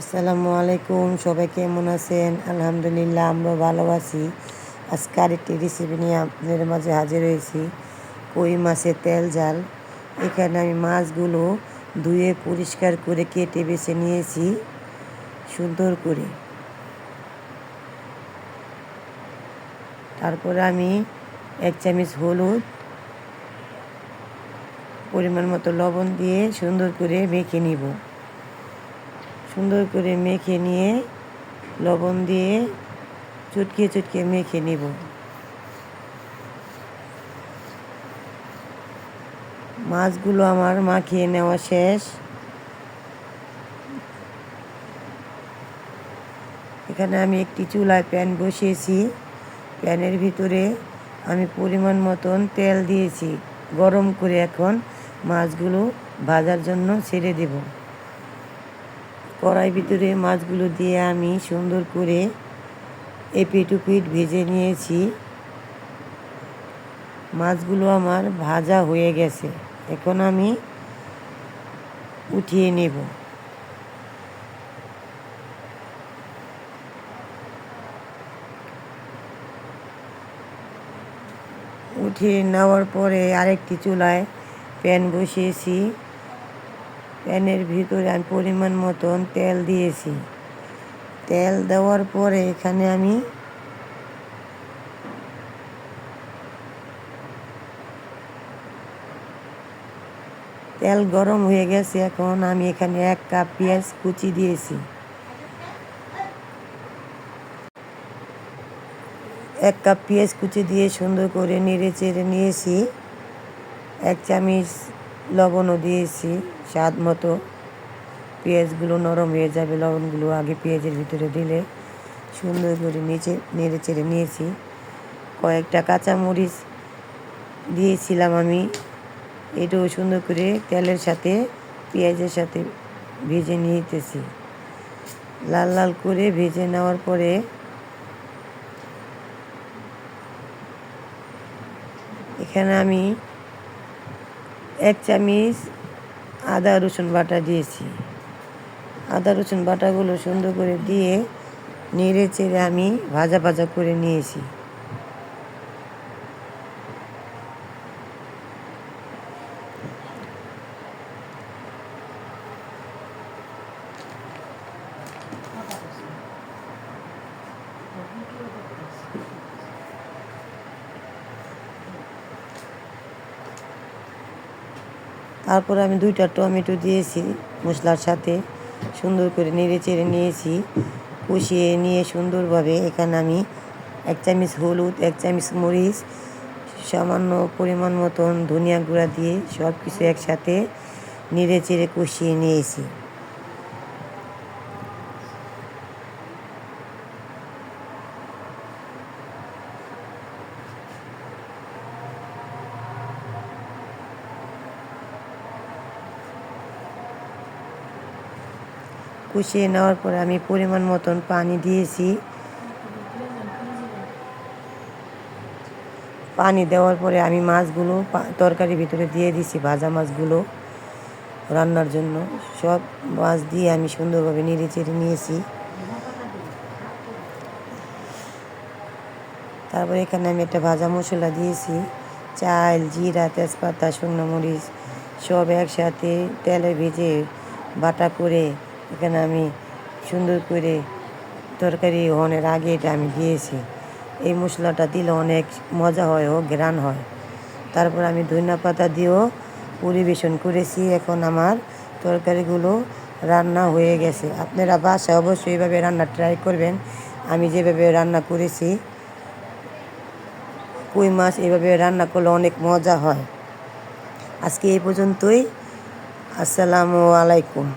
আসসালামু আলাইকুম, সবাই কেমন আছেন? আলহামদুলিল্লাহ, আমরা ভালো আছি। আজকে আরেকটি রেসিপি নিয়ে আপনাদের মাঝে হাজির হয়েছি। কই মাছের তেল ঝাল। এখানে আমি মাছগুলো ধুয়ে পরিষ্কার করে কেটে বেছে নিয়েছি সুন্দর করে। তারপরে আমি 1 চামচ হলুদ, পরিমাণ মতো লবণ দিয়ে সুন্দর করে মেখে নিব। সুন্দর করে মেখে নিয়ে লবণ দিয়ে চটকিয়ে চটকিয়ে মেখে নিব। মাছগুলো আমার মাখিয়ে নেওয়া শেষ। এখানে আমি একটি চুলায় প্যান বসিয়েছি। প্যানের ভিতরে আমি পরিমাণ মতন তেল দিয়েছি। গরম করে এখন মাছগুলো ভাজার জন্য ছেড়ে দেব। কড়াই ভিতরে মাছগুলো দিয়ে আমি সুন্দর করে এপিট ওপিট ভেজে নিয়েছি। মাছগুলো আমার ভাজা হয়ে গেছে। এখন আমি উঠিয়ে নেব। উঠিয়ে নেওয়ার পরে আরেকটি চুলায় প্যান বসিয়েছি। প্যানের ভিতরে আমি পরিমাণ মতন তেল দিয়েছি। তেল দেওয়ার পরে এখানে আমি তেল গরম হয়ে গেছে। এখন আমি এখানে 1 কাপ পেঁয়াজ কুচি দিয়েছি। 1 কাপ পেঁয়াজ কুচি দিয়ে সুন্দর করে নেড়ে চেড়ে নিয়েছি। 1 চামচ লবণও দিয়েছি স্বাদ মতো। পেঁয়াজগুলো নরম হয়ে যাবে, লবণগুলো আগে পেঁয়াজের ভিতরে দিলে। সুন্দর করে নেড়ে চেড়ে নিয়েছি। কয়েকটা কাঁচামরিচ দিয়েছিলাম আমি। এটাও সুন্দর করে তেলের সাথে পেঁয়াজের সাথে ভেজে নিতেছি। লাল লাল করে ভেজে নেওয়ার পরে এখানে আমি 1 চামচ আদা রসুন বাটা দিয়েছি। আদা রসুন বাটাগুলো সুন্দর করে দিয়ে নেড়ে চেড়ে আমি ভাজা ভাজা করে নিয়েছি। তারপর আমি 2টা টমেটো দিয়েছি মশলার সাথে। সুন্দর করে নেড়ে চেড়ে নিয়েছি। কষিয়ে নিয়ে সুন্দরভাবে এখানে আমি 1 চামচ হলুদ, 1 চামচ মরিচ, সামান্য পরিমাণ মতন ধনিয়া গুঁড়া দিয়ে সব কিছু একসাথে নেড়ে চেড়ে কষিয়ে নিয়েছি। কষিয়ে নেওয়ার পরে আমি পরিমাণ মতন পানি দিয়েছি। পানি দেওয়ার পরে আমি মাছগুলো তরকারির ভিতরে দিয়ে দিছি। ভাজা মাছগুলো রান্নার জন্য সব মাছ দিয়ে আমি সুন্দরভাবে নেড়ে চেড়ে নিয়েছি। তারপরে এখানে আমি একটা ভাজা মশলা দিয়েছি। চাল, জিরা, তেজপাতা, শুকনো মরিচ সব একসাথে তেলে ভেজে বাটা করে এখানে আমি সুন্দর করে তরকারি হওয়ার আগে এটা আমি দিয়েছি। এই মশলাটা দিলে অনেক মজা হয় ও ঘ্রাণ হয়। তারপর আমি ধনিয়া পাতা দিয়েও পরিবেশন করেছি। এখন আমার তরকারিগুলো রান্না হয়ে গেছে। আপনারা বাসায় অবশ্যই এইভাবে রান্না ট্রাই করবেন। আমি যেভাবে রান্না করেছি, কই মাছ এভাবে রান্না করলে অনেক মজা হয়। আজকে এই পর্যন্তই। আসসালামু আলাইকুম।